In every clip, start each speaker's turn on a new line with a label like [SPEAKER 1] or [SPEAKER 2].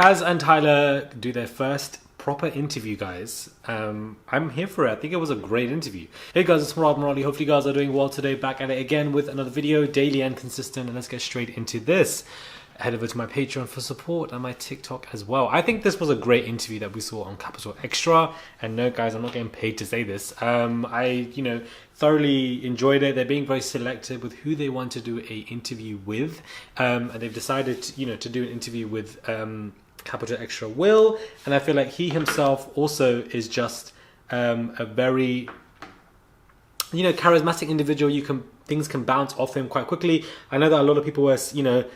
[SPEAKER 1] Kaz and Tyler do their first proper interview, guys. I'm here for it. I think it was a great interview. Hey guys, it's Rob Morali. Hopefully you guys are doing well today. Back at it again with another video, daily and consistent. And let's get straight into this. Head over to my Patreon for support and my TikTok as well. I think this was a great interview that we saw on Capital Extra. And no, guys, I'm not getting paid to say this. I thoroughly enjoyed it. They're being very selective with who they want to do a interview with. And they've decided, to do an interview with Capital Extra Will. And I feel like he himself also is just a very charismatic individual. Things can bounce off him quite quickly. I know that a lot of people were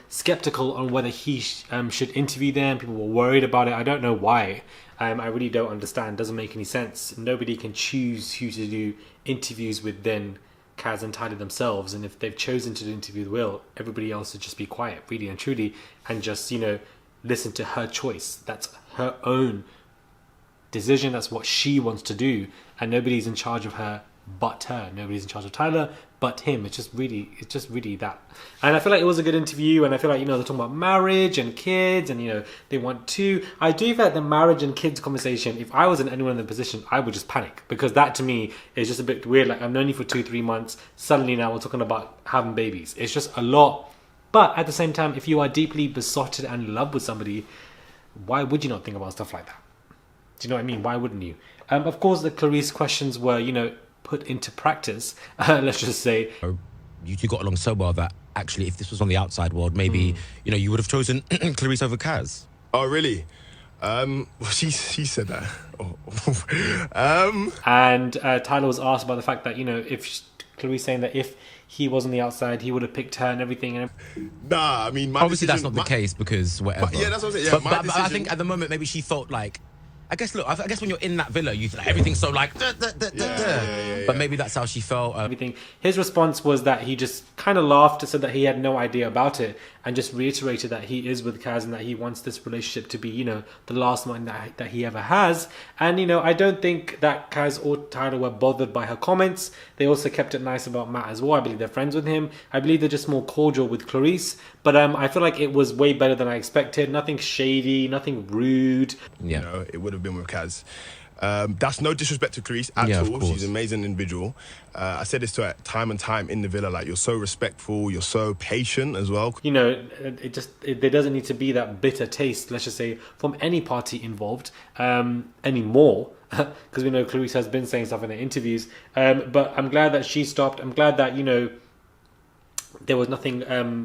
[SPEAKER 1] skeptical on whether he should interview them. People were worried about it. I don't know why. I really don't understand. It doesn't make any sense. Nobody can choose who to do interviews with than Kaz and Tyler themselves. And if they've chosen to interview with Will, everybody else should just be quiet, really and truly, and just listen to her choice. That's her own decision. That's what she wants to do, and nobody's in charge of her but her. Nobody's in charge of Tyler but him. It's just really that. And I feel like it was a good interview, and I feel like they're talking about marriage and kids, and they want to. I do feel like the marriage and kids conversation, if I was in anyone in the position, I would just panic, because that to me is just a bit weird. Like, I've known you for 2-3 months, suddenly now we're talking about having babies. It's just a lot. But at the same time, if you are deeply besotted and in love with somebody, why would you not think about stuff like that? Do you know what I mean? Why wouldn't you? Of course, the Clarice questions were, put into practice. Let's just say.
[SPEAKER 2] You two got along so well that actually, if this was on the outside world, maybe, you would have chosen Clarice over Kaz.
[SPEAKER 3] Oh, really? Well, she said that.
[SPEAKER 1] And Tyler was asked about the fact that, if Clarice saying that if he was on the outside, he would have picked her and everything.
[SPEAKER 3] Nah, I mean,
[SPEAKER 2] obviously that's not the case, because whatever.
[SPEAKER 3] Yeah, that's what I'm saying. Yeah,
[SPEAKER 2] but I think at the moment, maybe she felt like, I guess when you're in that villa, you feel like everything's so like, but maybe that's how she felt.
[SPEAKER 1] Everything. His response was that he just kind of laughed and said that he had no idea about it, and just reiterated that he is with Kaz and that he wants this relationship to be, the last one that he ever has. And, I don't think that Kaz or Tyler were bothered by her comments. They also kept it nice about Matt as well. I believe they're friends with him. I believe they're just more cordial with Clarice. But I feel like it was way better than I expected. Nothing shady, nothing rude.
[SPEAKER 2] Yeah.
[SPEAKER 3] It would have been with Kaz. That's no disrespect to Clarice at all. She's an amazing individual. I said this to her time and time in the villa, like, you're so respectful, you're so patient as well.
[SPEAKER 1] There doesn't need to be that bitter taste, let's just say, from any party involved anymore, because we know Clarice has been saying stuff in her interviews. But I'm glad that she stopped. I'm glad that there was nothing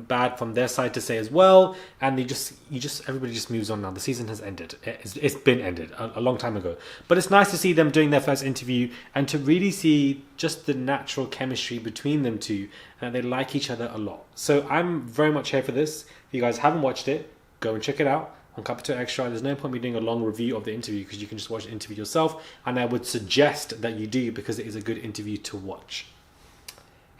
[SPEAKER 1] bad from their side to say as well, and everybody just moves on now. The season has ended. It's been ended a long time ago. But it's nice to see them doing their first interview and to really see just the natural chemistry between them two, and they like each other a lot. So I'm very much here for this. If you guys haven't watched it, go and check it out on Capital Extra. There's no point me doing a long review of the interview, because you can just watch the interview yourself, and I would suggest that you do, because it is a good interview to watch.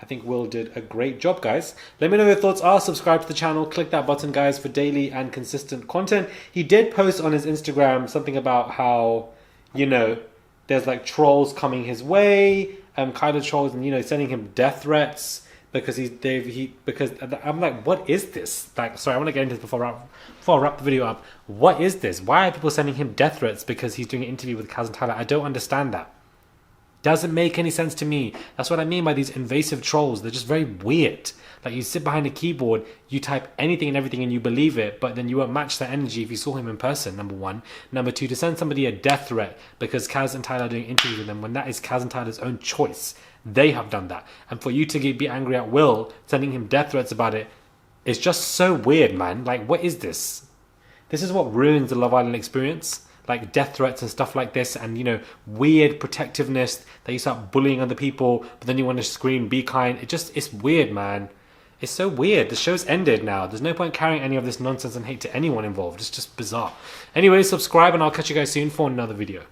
[SPEAKER 1] I think Will did a great job, guys. Let me know what your thoughts are. Subscribe to the channel. Click that button, guys, for daily and consistent content. He did post on his Instagram something about how, there's like trolls coming his way, kind of trolls, and sending him death threats because because I'm like, what is this? Like, sorry, I want to get into this before I wrap the video up. What is this? Why are people sending him death threats because he's doing an interview with Kaz and Tyler? I don't understand that. Doesn't make any sense to me. That's what I mean by these invasive trolls. They're just very weird. Like, you sit behind a keyboard, you type anything and everything and you believe it, but then you won't match that energy if you saw him in person, number one. Number two, to send somebody a death threat because Kaz and Tyler are doing interviews with them, when that is Kaz and Tyler's own choice. They have done that. And for you to be angry at Will, sending him death threats about it, is just so weird, man. Like, what is this? This is what ruins the Love Island experience. Like, death threats and stuff like this, and weird protectiveness that you start bullying other people, but then you want to scream, be kind. It's weird, man. It's so weird. The show's ended now. There's no point carrying any of this nonsense and hate to anyone involved. It's just bizarre. Anyway, subscribe, and I'll catch you guys soon for another video.